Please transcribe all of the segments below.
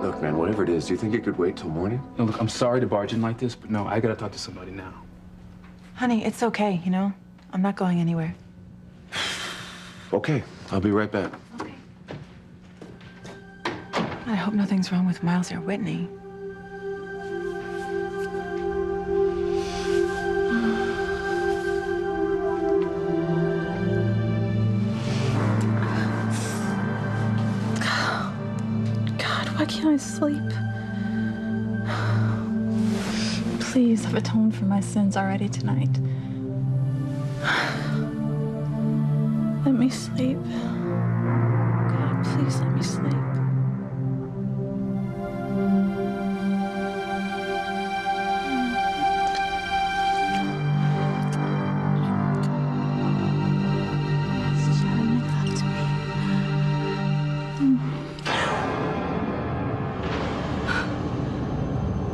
Look, man, whatever it is, do you think it could wait till morning? No, look, I'm sorry to barge in like this, but no, I gotta talk to somebody now. Honey, it's okay, you know? I'm not going anywhere. Okay, I'll be right back. Okay. I hope nothing's wrong with Miles or Whitney. Why can't I sleep? Please, I've atoned for my sins already tonight. Let me sleep. God, please let me sleep.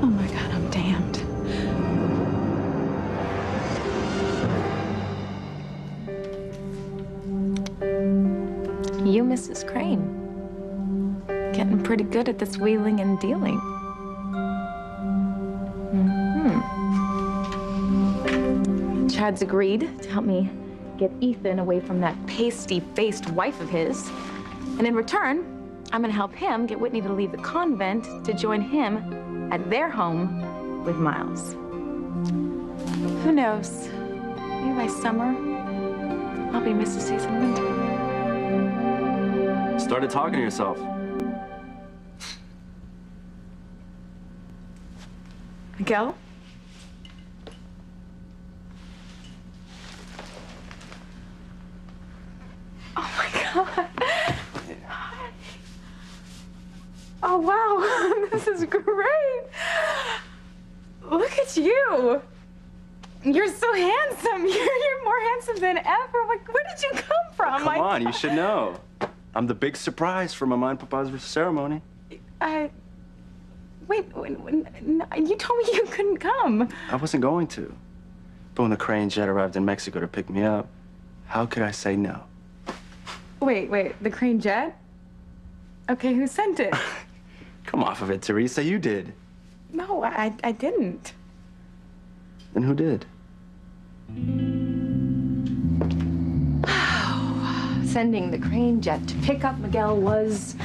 Oh my God, I'm damned. You, Mrs. Crane. Getting pretty good at this wheeling and dealing. Chad's agreed to help me get Ethan away from that pasty-faced wife of his. And in return, I'm gonna help him get Whitney to leave the convent to join him at their home with Miles. Who knows? Maybe by summer, I'll be Mrs. Season Winter. Started talking to yourself. Miguel? Oh my God. Hi. Oh wow, this is great. Look at you. You're so handsome. You're more handsome than ever. Like, where did you come from? Come on, you should know. I'm the big surprise for Mama and Papa's ceremony. Wait, you told me you couldn't come. I wasn't going to. But when the Crane jet arrived in Mexico to pick me up, how could I say no? Wait, the Crane jet? Okay, who sent it? Come off of it, Teresa, you did. No, I didn't. Then who did? Sending the Crane jet to pick up Miguel was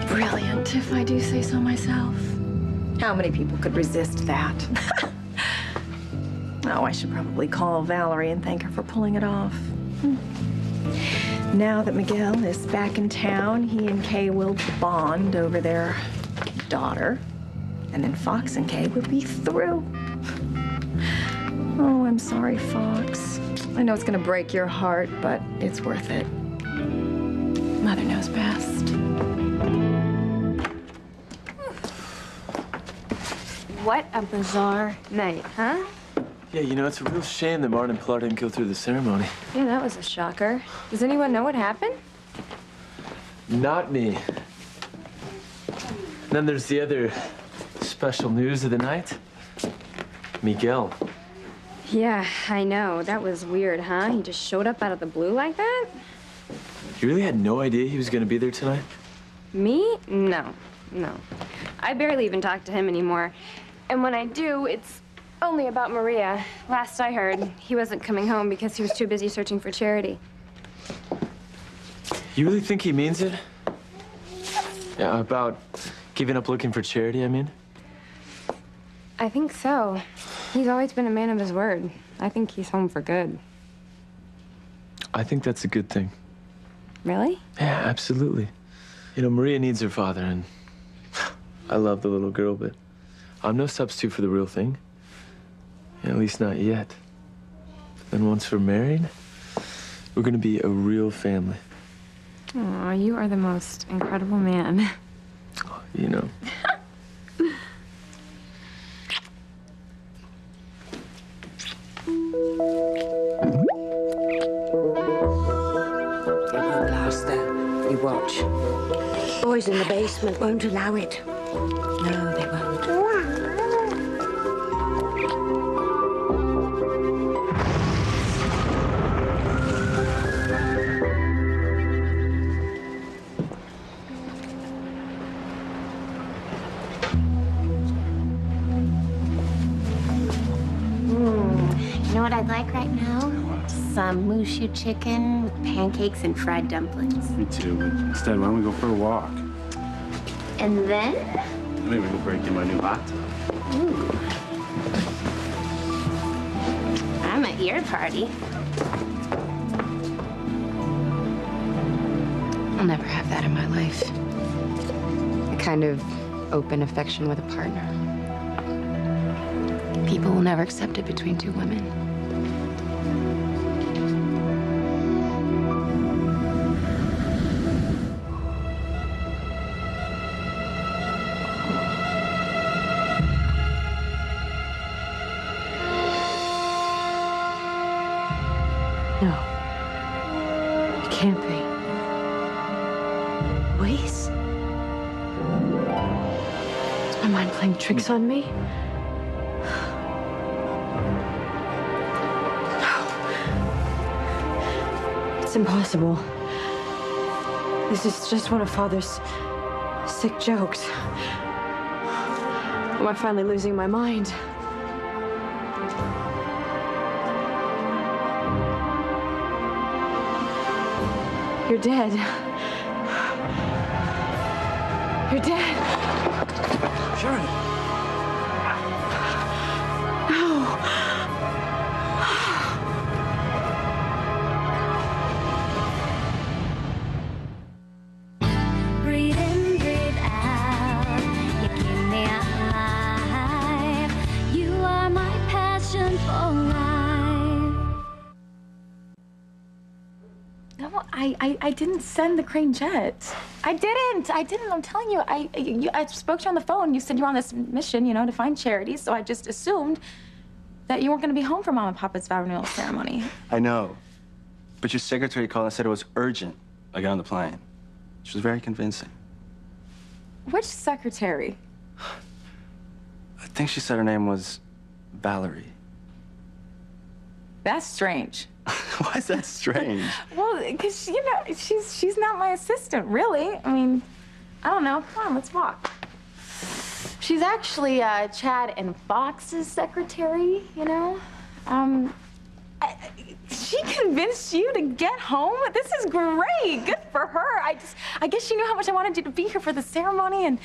brilliant, if I do say so myself. How many people could resist that? Oh, I should probably call Valerie and thank her for pulling it off. Now that Miguel is back in town, he and Kay will bond over their daughter. And then Fox and Kay will be through. Oh, I'm sorry, Fox. I know it's gonna break your heart, but it's worth it. Mother knows best. What a bizarre night, huh? Yeah, you know, it's a real shame that Martin and Pilar didn't go through the ceremony. Yeah, that was a shocker. Does anyone know what happened? Not me. Then there's the other special news of the night. Miguel. Yeah, I know. That was weird, huh? He just showed up out of the blue like that? You really had no idea he was gonna be there tonight? Me? No. I barely even talk to him anymore. And when I do, it's only about Maria. Last I heard, he wasn't coming home because he was too busy searching for Charity. You really think he means it? Yeah, about giving up looking for Charity, I mean? I think so. He's always been a man of his word. I think he's home for good. I think that's a good thing. Really? Yeah, absolutely. You know, Maria needs her father, and I love the little girl, but I'm no substitute for the real thing. Yeah, at least not yet. But then once we're married, we're gonna be a real family. Aw, you are the most incredible man. You know. It won't last, though. You watch. Boys in the basement won't allow it. No, they won't. know what I'd like right now? Some mushu chicken with pancakes and fried dumplings. Me too. But instead, why don't we go for a walk? And then? Maybe we'll break in my new hot tub. Ooh. I'm at your party. I'll never have that in my life. A kind of open affection with a partner. People will never accept it between two women. No. It can't be. Luis? Is my mind playing tricks on me? It's impossible. This is just one of Father's sick jokes. Am I finally losing my mind? You're dead. You're dead. Sharon. No. Breathe in, breathe out. You keep me alive. You are my passion for life. No, I didn't send the Crane jet. I didn't. I'm telling you. I spoke to you on the phone. You said you were on this mission, you know, to find Charity. So I just assumed that you weren't going to be home for Mom and Papa's vow renewal ceremony. I know. But your secretary called and said it was urgent. I got on the plane. She was very convincing. Which secretary? I think she said her name was Valerie. That's strange. Why is that strange? Well, because, you know, she's not my assistant, really. I mean, I don't know. Come on, let's walk. She's actually Chad and Fox's secretary, you know? She convinced you to get home? This is great. Good for her. I guess she knew how much I wanted you to be here for the ceremony, and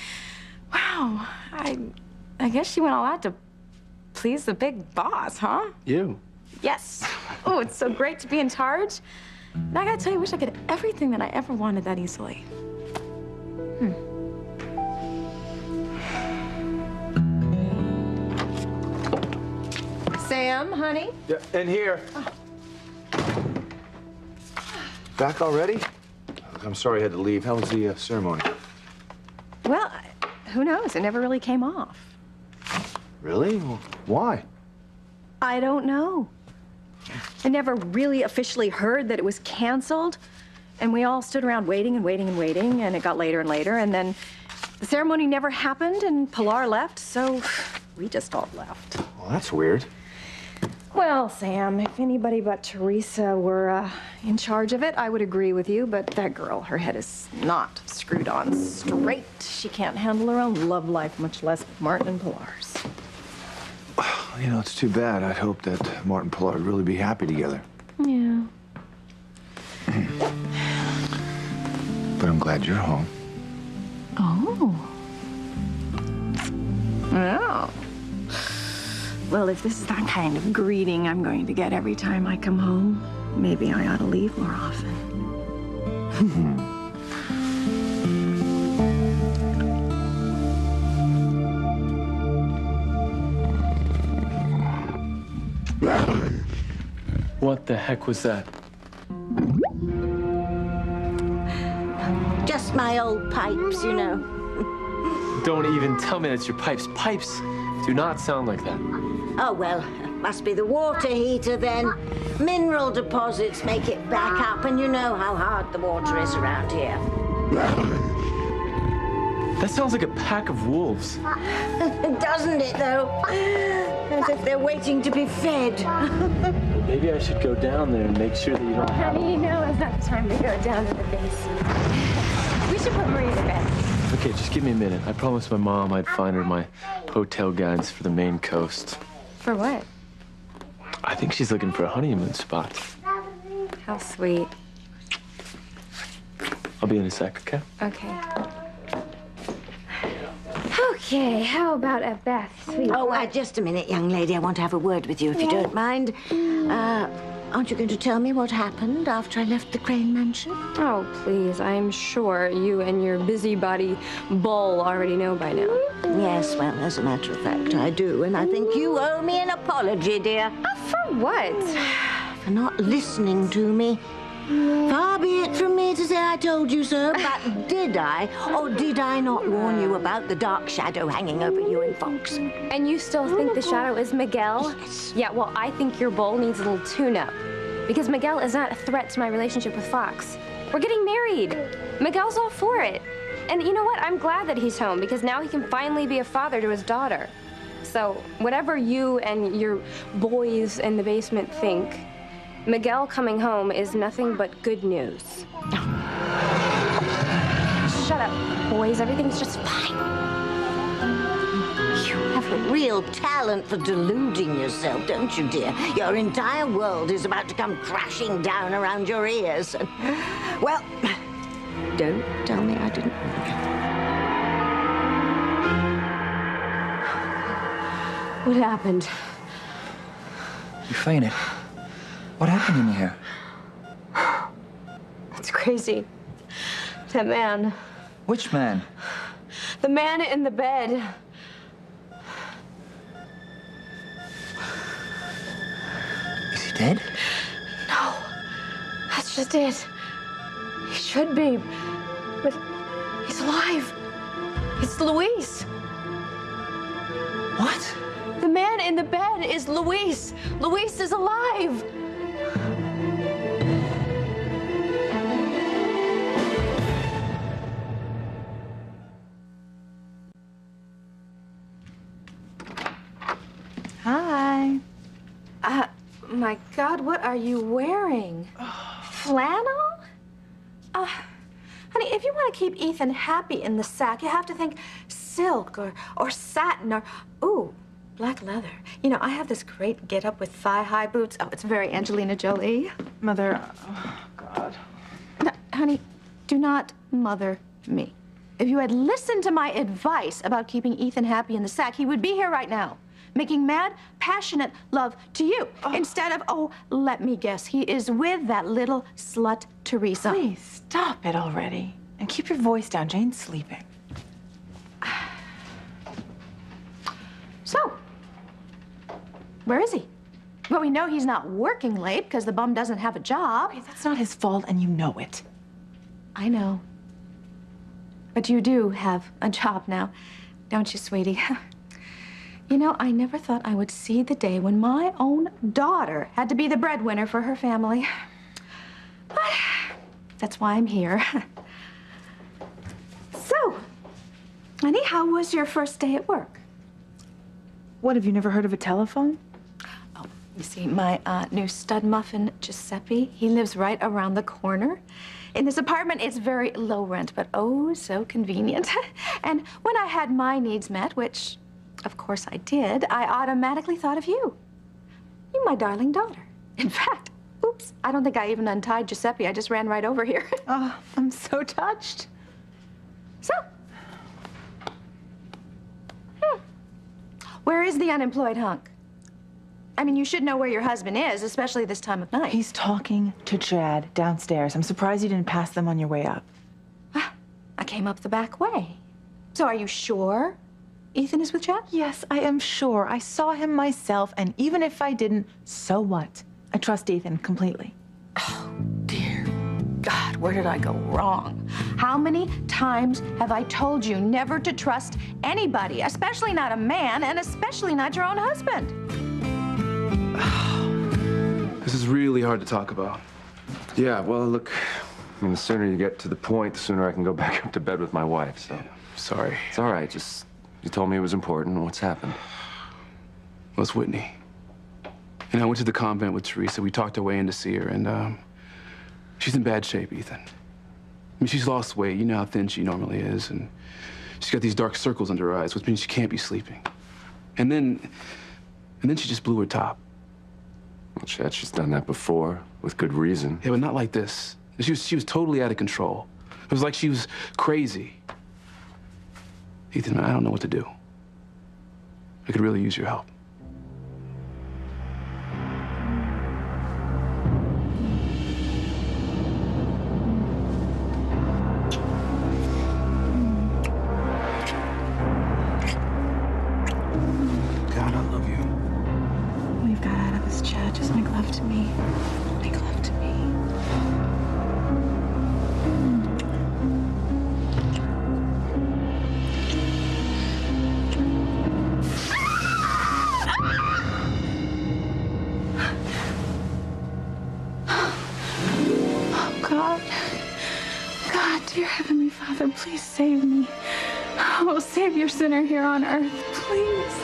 wow, I guess she went all out to please the big boss, huh? You. Yes. Oh, it's so great to be in charge. And I gotta tell you, I wish I could have everything that I ever wanted that easily. Sam, honey? Yeah, in here. Back already? Look, I'm sorry I had to leave. How was the ceremony? Well, who knows? It never really came off. Really? Well, why? I don't know. I never really officially heard that it was canceled. And we all stood around waiting and waiting and waiting, and it got later and later. And then the ceremony never happened, and Pilar left, so we just all left. Well, that's weird. Well, Sam, if anybody but Teresa were in charge of it, I would agree with you. But that girl, her head is not screwed on straight. She can't handle her own love life, much less Martin and Pilar's. You know, it's too bad. I'd hoped that Martin and Pilar would really be happy together. Yeah. But I'm glad you're home. Oh. Well. Well, if this is that kind of greeting I'm going to get every time I come home, maybe I ought to leave more often. What the heck was that? Just my old pipes, you know. Don't even tell me that's your pipes. Pipes do not sound like that. Oh, well, must be the water heater then. Mineral deposits make it back up, and you know how hard the water is around here. That sounds like a pack of wolves. Doesn't it, though? As if they're waiting to be fed. Maybe I should go down there and make sure that you don't have Honey, you know it's not time to go down to the basement. We should put Maria to bed. Okay, just give me a minute. I promised my mom I'd find her my hotel guides for the Maine coast. For what? I think she's looking for a honeymoon spot. How sweet. I'll be in a sec, okay? Okay. Okay, how about a bath, sweet? Oh, just a minute, young lady. I want to have a word with you, if you don't mind. Aren't you going to tell me what happened after I left the Crane Mansion? Oh, please. I'm sure you and your busybody bull already know by now. Yes, well, as a matter of fact, I do. And I think you owe me an apology, dear. For what? For not listening to me. Far be it from me to say I told you so, but did I? Or did I not warn you about the dark shadow hanging over you and Fox? And you still think the shadow is Miguel? Yes. Yeah, well, I think your bull needs a little tune-up. Because Miguel is not a threat to my relationship with Fox. We're getting married. Miguel's all for it. And you know what? I'm glad that he's home, because now he can finally be a father to his daughter. So whatever you and your boys in the basement think, Miguel coming home is nothing but good news. Shut up, boys. Everything's just fine. You have a real talent for deluding yourself, don't you, dear? Your entire world is about to come crashing down around your ears. Well, don't tell me I didn't warn you. What happened? You fainted. What happened in here? It's crazy. That man. Which man? The man in the bed. Is he dead? No. That's just it. He should be. But he's alive. It's Luis. What? The man in the bed is Luis. Luis is alive. Hi. My God, what are you wearing? Flannel? Honey, if you want to keep Ethan happy in the sack, you have to think silk or satin or, ooh, black leather. You know, I have this great get-up with thigh-high boots. Oh, it's very Angelina Jolie. Mother, oh, God. No, honey, do not mother me. If you had listened to my advice about keeping Ethan happy in the sack, he would be here right now, making mad, passionate love to you. Instead of, oh, let me guess, he is with that little slut, Teresa. Please, stop it already. And keep your voice down. Jane's sleeping. So, where is he? Well, we know he's not working late because the bum doesn't have a job. Okay, that's not his fault, and you know it. I know. But you do have a job now, don't you, sweetie? You know, I never thought I would see the day when my own daughter had to be the breadwinner for her family. But that's why I'm here. So, honey, how was your first day at work? What, have you never heard of a telephone? Oh, you see, my new stud muffin, Giuseppe, he lives right around the corner. In this apartment, it's very low rent, but oh, so convenient. And when I had my needs met, which, of course I did, I automatically thought of you. You're my darling daughter. In fact, oops, I don't think I even untied Giuseppe. I just ran right over here. Oh, I'm so touched. So, where is the unemployed hunk? I mean, you should know where your husband is, especially this time of night. He's talking to Chad downstairs. I'm surprised you didn't pass them on your way up. I came up the back way. So are you sure Ethan is with Chad? Yes, I am sure. I saw him myself, and even if I didn't, so what? I trust Ethan completely. Oh, dear God, where did I go wrong? How many times have I told you never to trust anybody, especially not a man, and especially not your own husband? This is really hard to talk about. Yeah, well, look, I mean, the sooner you get to the point, the sooner I can go back up to bed with my wife, so. Sorry. It's all right, just, you told me it was important. What's happened? Well, it's Whitney. And I went to the convent with Teresa. We talked our way in to see her, and she's in bad shape, Ethan. I mean, she's lost weight. You know how thin she normally is, and she's got these dark circles under her eyes, which means she can't be sleeping. And then she just blew her top. Well, Chad, she's done that before, with good reason. Yeah, but not like this. She was totally out of control. It was like she was crazy. Ethan, man, I don't know what to do. I could really use your help. God, I love you. We've got out of this, Chad. Just make love to me. Make love to me. Oh, God. God, dear Heavenly Father, please save me. Oh, save your sinner here on earth, please.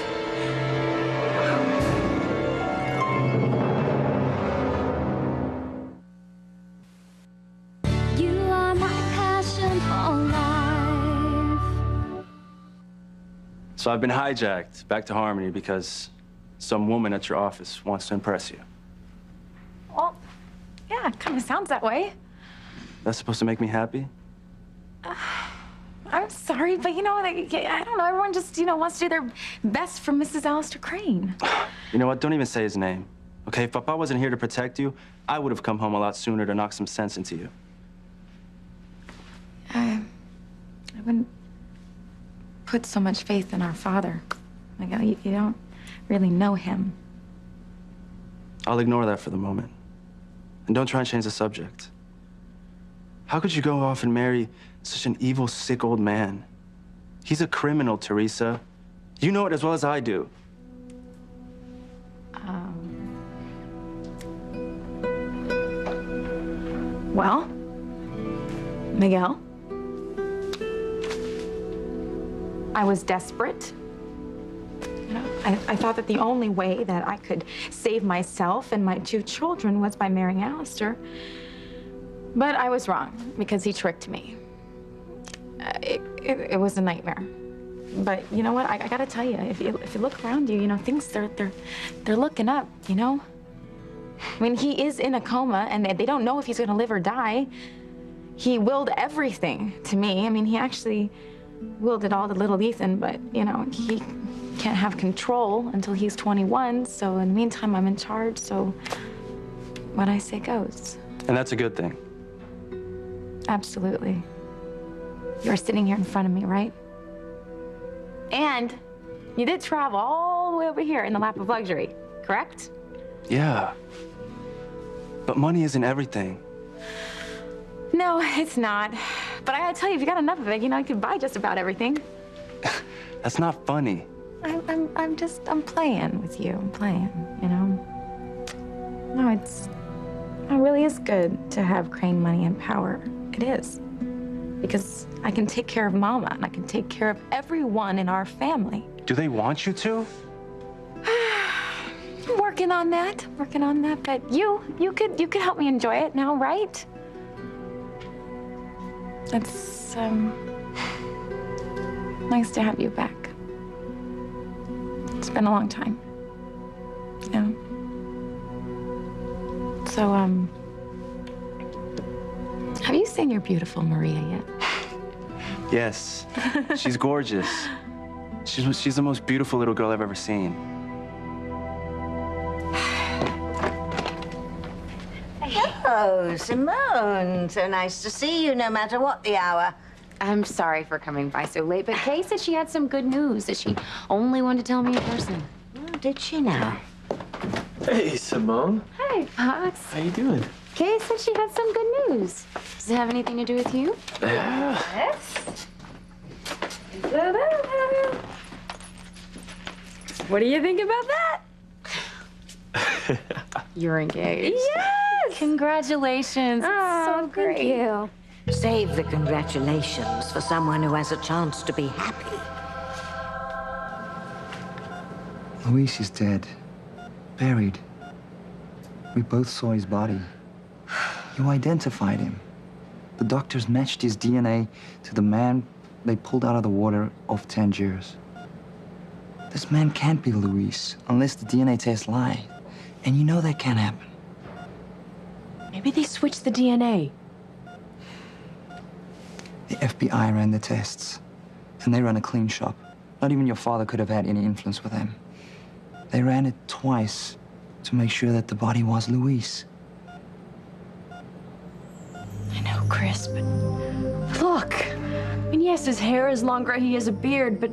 You are my passion for life. So I've been hijacked back to Harmony because some woman at your office wants to impress you. Well, yeah, it kind of sounds that way. That's supposed to make me happy? I'm sorry, but you know, like, I don't know. Everyone just, wants to do their best for Mrs. Alistair Crane. You know what? Don't even say his name. Okay, if Papa wasn't here to protect you, I would have come home a lot sooner to knock some sense into you. I wouldn't put so much faith in our father. Like, you don't really know him. I'll ignore that for the moment. And don't try and change the subject. How could you go off and marry such an evil, sick old man? He's a criminal, Teresa. You know it as well as I do. Well, Miguel, I was desperate. I thought that the only way that I could save myself and my 2 children was by marrying Alistair. But I was wrong, because he tricked me. It was a nightmare. But you know what? I gotta tell you, if you look around you, things they're looking up. I mean, he is in a coma, and they don't know if he's gonna live or die. He willed everything to me. I mean, he actually willed it all to little Ethan, but he can't have control until he's 21. So in the meantime, I'm in charge. So what I say goes. And that's a good thing. Absolutely. You're sitting here in front of me, right? And you did travel all the way over here in the lap of luxury, correct? Yeah. But money isn't everything. No, it's not. But I gotta tell you, if you got enough of it, you could buy just about everything. That's not funny. I'm playing with you. I'm playing, No, it really is good to have Crane money and power. It is. Because I can take care of Mama, and I can take care of everyone in our family. Do they want you to? I'm working on that, but you could help me enjoy it now, right? It's, nice to have you back. It's been a long time, So, have you seen your beautiful Maria yet? Yes. She's gorgeous. She's the most beautiful little girl I've ever seen. Hello, Simone. So nice to see you, no matter what the hour. I'm sorry for coming by so late, but Kay said she had some good news that she only wanted to tell me in person. Oh, did she now? Hey, Simone. Hey, Pops. How you doing? Kay said she had some good news. Does it have anything to do with you? Yes. What do you think about that? You're engaged. Yes! Congratulations. Oh, so great. thank you. Save the congratulations for someone who has a chance to be happy. Luis is dead. Buried. We both saw his body. You identified him. The doctors matched his DNA to the man they pulled out of the water off Tangiers. This man can't be Luis unless the DNA tests lie. And you know that can't happen. Maybe they switched the DNA. The FBI ran the tests, and they run a clean shop. Not even your father could have had any influence with them. They ran it twice to make sure that the body was Luis. I know, Chris, but look. I mean, yes, his hair is longer, he has a beard, but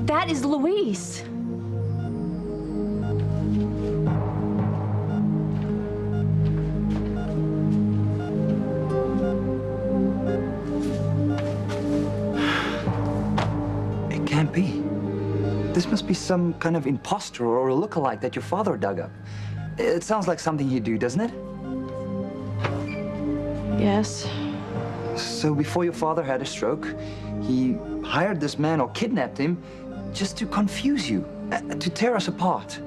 that is Luis. It can't be. This must be some kind of imposter or a lookalike that your father dug up. It sounds like something he'd do, doesn't it? Yes. So before your father had a stroke, he hired this man or kidnapped him just to confuse you, to tear us apart.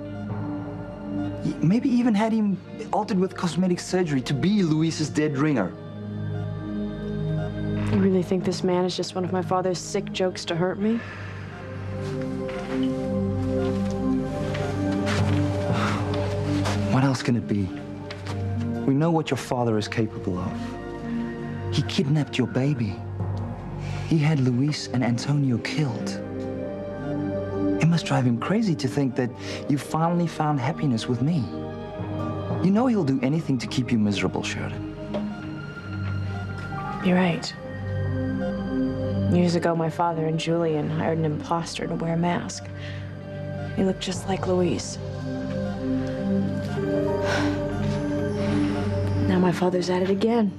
He maybe even had him altered with cosmetic surgery to be Luis's dead ringer. You really think this man is just one of my father's sick jokes to hurt me? What else can it be? We know what your father is capable of. He kidnapped your baby. He had Luis and Antonio killed. It must drive him crazy to think that you finally found happiness with me. You know he'll do anything to keep you miserable, Sheridan. You're right. Years ago, my father and Julian hired an imposter to wear a mask. He looked just like Luis. Now my father's at it again.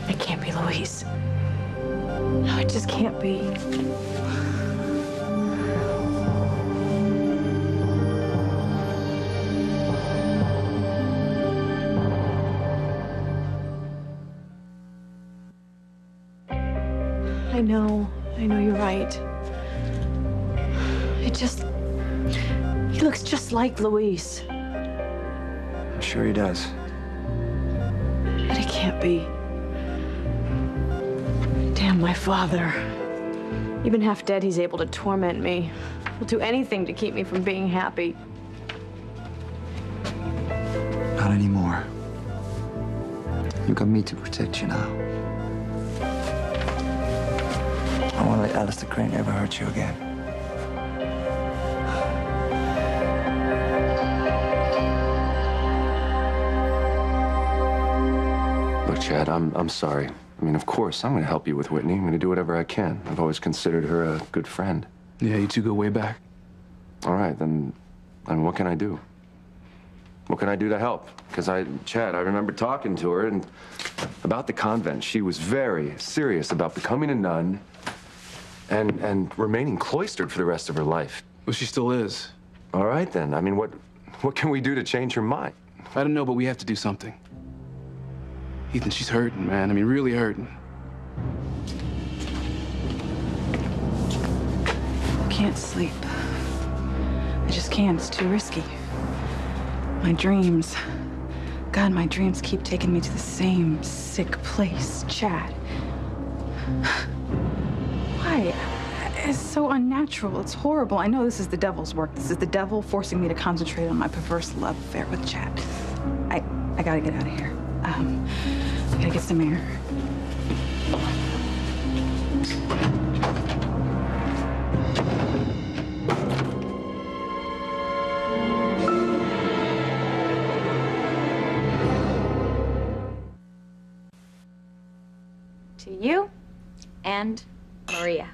It can't be Luis. No, it just can't be. I know you're right. He looks just like Luis. I'm sure he does. But it can't be. Damn my father. Even half dead, he's able to torment me. He'll do anything to keep me from being happy. Not anymore. You got me to protect you now. I won't let Alistair Crane ever hurt you again. Look, Chad, I'm sorry. I mean, of course, I'm going to help you with Whitney. I'm going to do whatever I can. I've always considered her a good friend. Yeah, you two go way back. All right, then, what can I do? What can I do to help? Because Chad, I remember talking to her and about the convent. She was very serious about becoming a nun and remaining cloistered for the rest of her life. Well, she still is. All right, then. I mean, what can we do to change her mind? I don't know, but we have to do something. Ethan, she's hurting, man. I mean, really hurting. I can't sleep. I just can't. It's too risky. My dreams. God, my dreams keep taking me to the same sick place, Chad. Why? It's so unnatural. It's horrible. I know this is the devil's work. This is the devil forcing me to concentrate on my perverse love affair with Chad. I gotta get out of here. I gotta get some air. To you and Maria.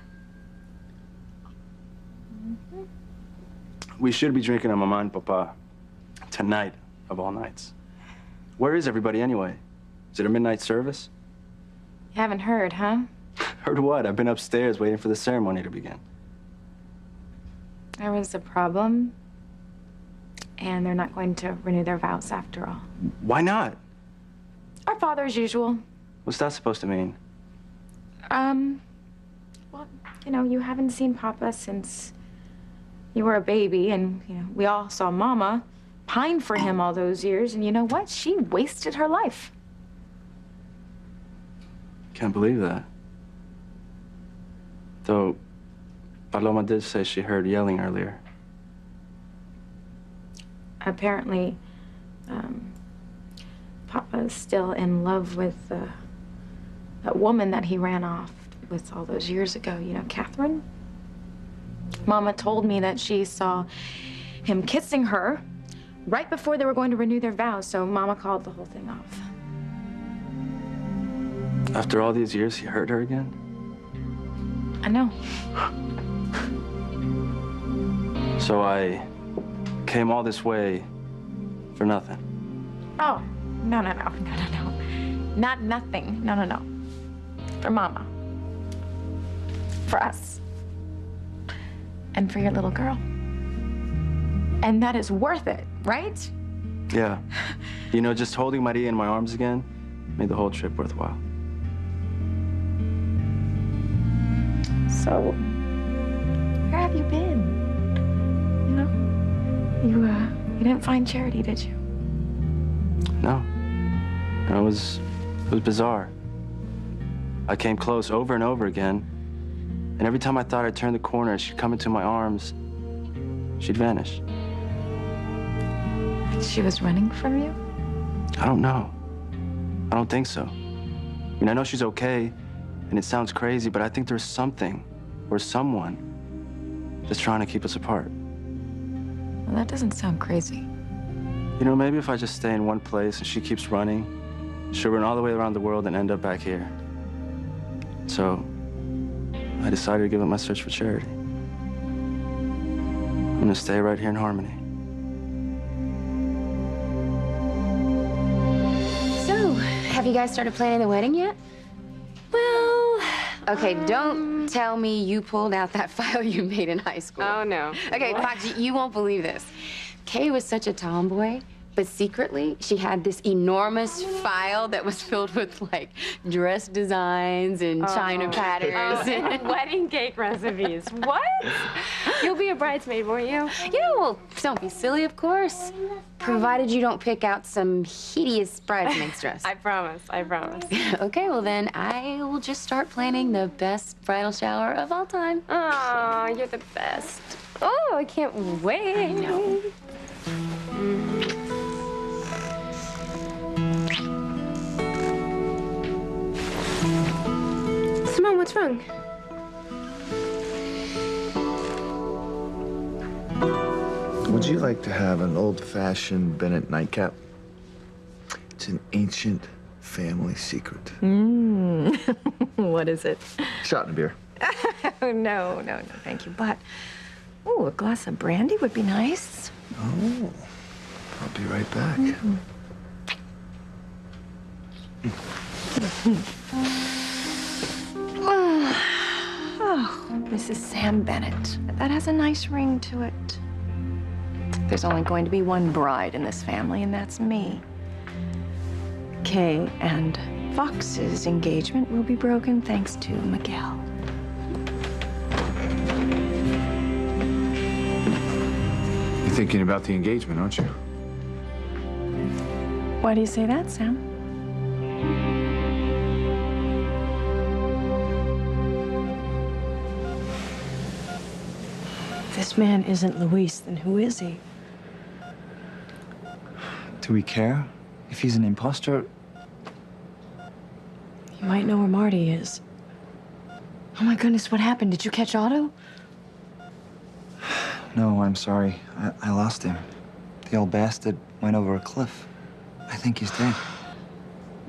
We should be drinking on Mama and Papa tonight, of all nights. Where is everybody anyway? Is it a midnight service? You haven't heard, huh? Heard what? I've been upstairs waiting for the ceremony to begin. There was a problem, and they're not going to renew their vows after all. Why not? Our father as usual. What's that supposed to mean? Well, you know, you haven't seen Papa since you were a baby, and, you know, we all saw Mama pine for him all those years, and you know what? She wasted her life. Can't believe that. Though, Paloma did say she heard yelling earlier. apparently, Papa's still in love with that woman that he ran off with all those years ago. You know, Catherine? Mama told me that she saw him kissing her right before they were going to renew their vows, so Mama called the whole thing off. After all these years, he hurt her again? I know. So I came all this way for nothing. Oh, no. Not nothing. No. For Mama. For us. And for your little girl. And that is worth it, right? Yeah. You know, just holding Maria in my arms again made the whole trip worthwhile. So, where have you been? You know, you didn't find Charity, did you? No. It was bizarre. I came close over and over again, and every time I thought I'd turn the corner and she'd come into my arms, she'd vanish. She was running from you? I don't know. I don't think so. I mean, I know she's okay, and it sounds crazy, but I think there's something or someone that's trying to keep us apart. Well, that doesn't sound crazy. You know, maybe if I just stay in one place and she keeps running, she'll run all the way around the world and end up back here. So, I decided to give up my search for Charity. I'm gonna stay right here in Harmony. So, have you guys started planning the wedding yet? Well, okay, don't tell me you pulled out that file you made in high school. Oh, no. Okay, What? Fox, you won't believe this. Kay was such a tomboy, but secretly, she had this enormous file that was filled with, like, dress designs and china patterns. And wedding cake recipes. What? You'll be a bridesmaid, won't you? Yeah, well, don't be silly, of course. Provided you don't pick out some hideous bridesmaid's dress. I promise. Okay, well then, I will just start planning the best bridal shower of all time. Aw, you're the best. Oh, I can't wait. I know. Simone, what's wrong? Would you like to have an old-fashioned Bennett nightcap? It's an ancient family secret. What is it? Shot in a beer. Oh, no, thank you. But, oh, a glass of brandy would be nice. Oh, I'll be right back. Oh, Mrs. Sam Bennett. That has a nice ring to it. There's only going to be one bride in this family, and that's me. Kay and Fox's engagement will be broken thanks to Miguel. You're thinking about the engagement, aren't you? Why do you say that, Sam? If this man isn't Luis, then who is he? Do we care? If he's an imposter, He might know where Marty is. Oh my goodness, what happened? Did you catch Otto? no, I'm sorry. I lost him. The old bastard went over a cliff. I think he's dead.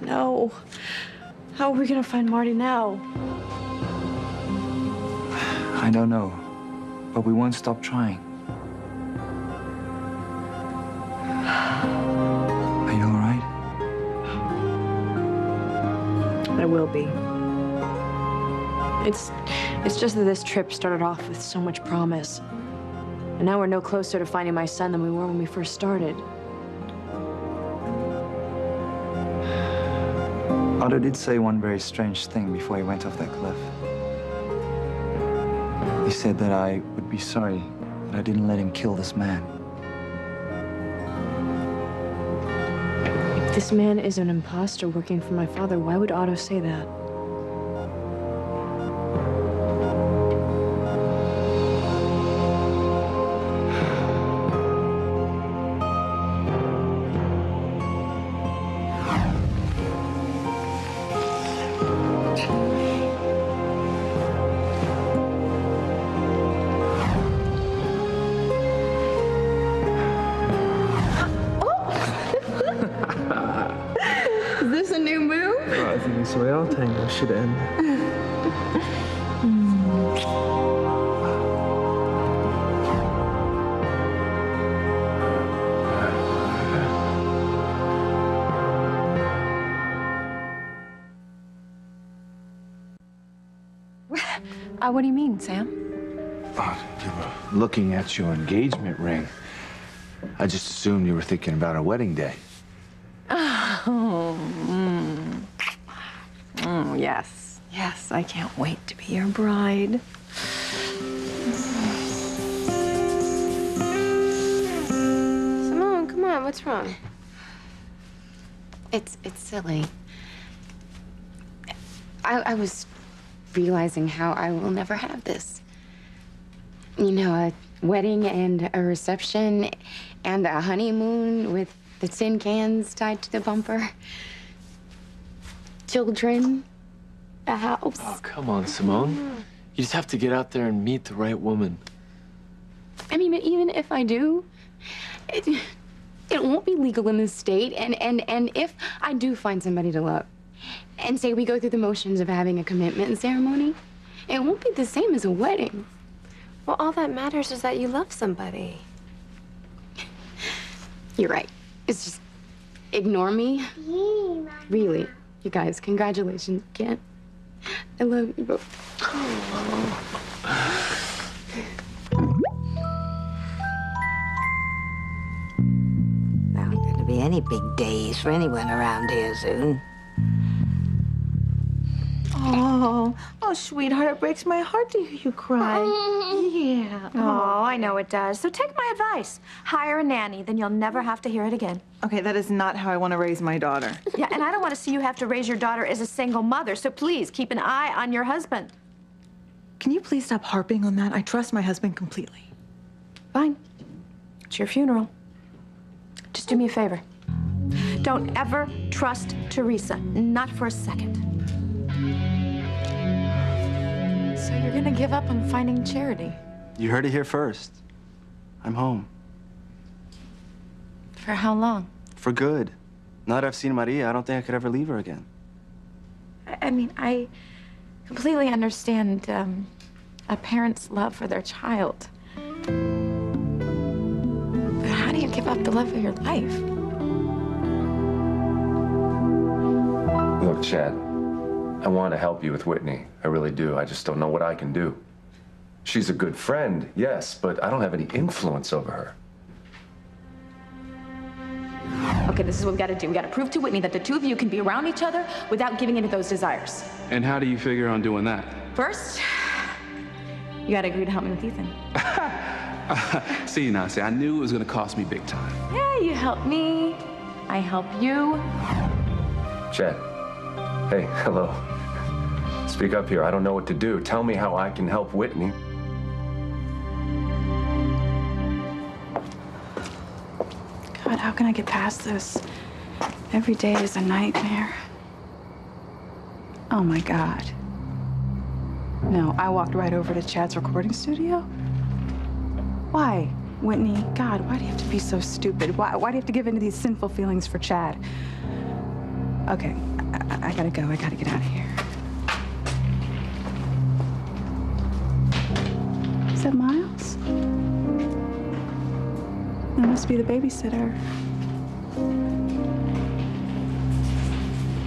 No. How are we gonna find Marty now? I don't know, but we won't stop trying. Are you all right? I will be. It's just that this trip started off with so much promise. And now we're no closer to finding my son than we were when we first started. Otto did say one very strange thing before he went off that cliff. He said that I would be sorry that I didn't let him kill this man. If this man is an imposter working for my father, why would Otto say that? should end. What do you mean, Sam? You were looking at your engagement ring. I just assumed you were thinking about our wedding day. Oh, yes. Yes, I can't wait to be your bride. Simone, come on, what's wrong? It's silly. I was realizing how I will never have this. You know, a wedding and a reception and a honeymoon with the tin cans tied to the bumper. Children, a house. Oh, come on, Simone. You just have to get out there and meet the right woman. I mean, even if I do, it won't be legal in this state. And if I do find somebody to love, and say we go through the motions of having a commitment ceremony, it won't be the same as a wedding. Well, all that matters is that you love somebody. You're right. It's just, ignore me. Really, you guys, congratulations again. I love you both. There aren't going to be any big days for anyone around here soon. Oh, sweetheart, it breaks my heart to hear you cry. Yeah. Oh, I know it does. So take my advice. Hire a nanny, then you'll never have to hear it again. Okay, that is not how I want to raise my daughter. Yeah, and I don't want to see you have to raise your daughter as a single mother, so please keep an eye on your husband. Can you please stop harping on that? I trust my husband completely. Fine. It's your funeral. Just do me a favor. Don't ever trust Teresa, not for a second. So you're gonna give up on finding Charity? You heard it here first. I'm home. For how long? For good. Now that I've seen Maria, I don't think I could ever leave her again. I mean, I completely understand a parent's love for their child. But how do you give up the love of your life? Look, Chad, I want to help you with Whitney. I really do. I just don't know what I can do. She's a good friend, yes, but I don't have any influence over her. Okay, this is what we gotta do. We gotta prove to Whitney that the two of you can be around each other without giving into those desires. And how do you figure on doing that? First, you gotta agree to help me with Ethan. See, I knew it was gonna cost me big time. Yeah, you help me, I help you. Chad, hey, hello. Speak up here. I don't know what to do. Tell me how I can help Whitney. God, how can I get past this? Every day is a nightmare. Oh my God. No, I walked right over to Chad's recording studio. Why? Whitney, God, why do you have to be so stupid? Why do you have to give in to these sinful feelings for Chad? Okay, I gotta go. I gotta get out of here. Is that Miles? That must be the babysitter.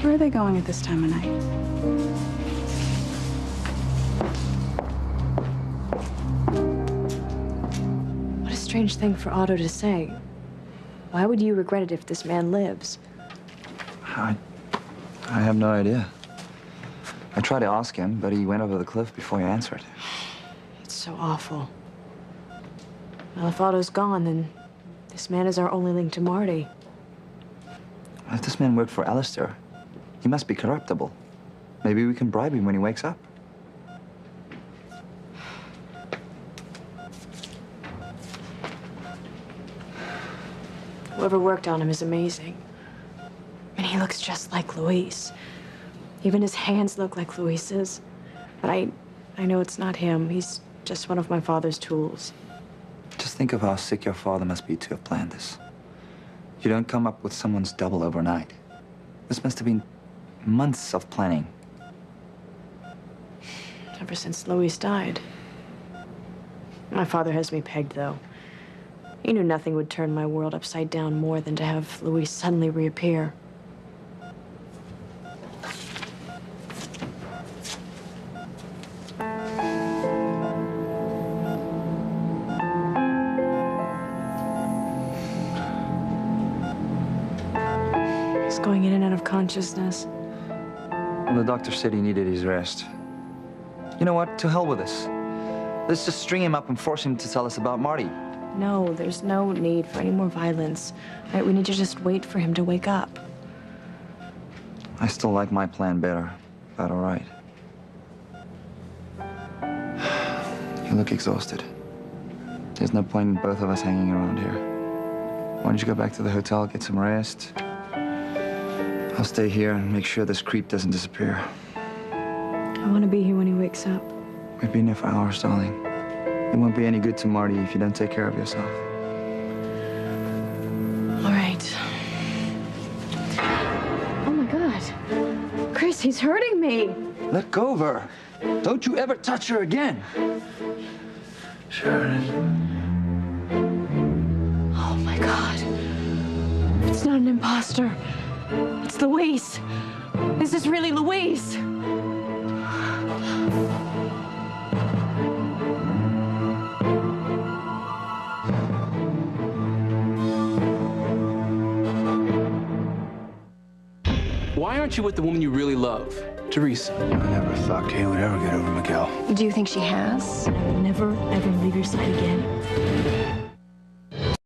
Where are they going at this time of night? What a strange thing for Otto to say. Why would you regret it if this man lives? I have no idea. I tried to ask him, but he went over the cliff before he answered. It's so awful. Well, if Otto's gone, then this man is our only link to Marty. If this man worked for Alistair, he must be corruptible. Maybe we can bribe him when he wakes up. Whoever worked on him is amazing. And he looks just like Luis. Even his hands look like Luis's. But I know it's not him. He's just one of my father's tools. Just think of how sick your father must be to have planned this. You don't come up with someone's double overnight. This must have been months of planning. Ever since Luis died. My father has me pegged, though. He knew nothing would turn my world upside down more than to have Luis suddenly reappear. He's going in and out of consciousness. And the doctor said he needed his rest. You know what? To hell with this. Let's just string him up and force him to tell us about Marty. No, there's no need for any more violence. Right, we need to just wait for him to wake up. I still like my plan better. But all right. You look exhausted. There's no point in both of us hanging around here. Why don't you go back to the hotel, get some rest? I'll stay here and make sure this creep doesn't disappear. I want to be here when he wakes up. We've been here for hours, darling. It won't be any good to Marty if you don't take care of yourself. All right. Oh my God. Chris, he's hurting me. Let go of her. Don't you ever touch her again. Sharon. Oh my God. It's not an imposter. It's Luis. This is really Luis. Why aren't you with the woman you really love, Teresa? I never thought Kay would ever get over Miguel. Do you think she has? I will never, ever leave your side again.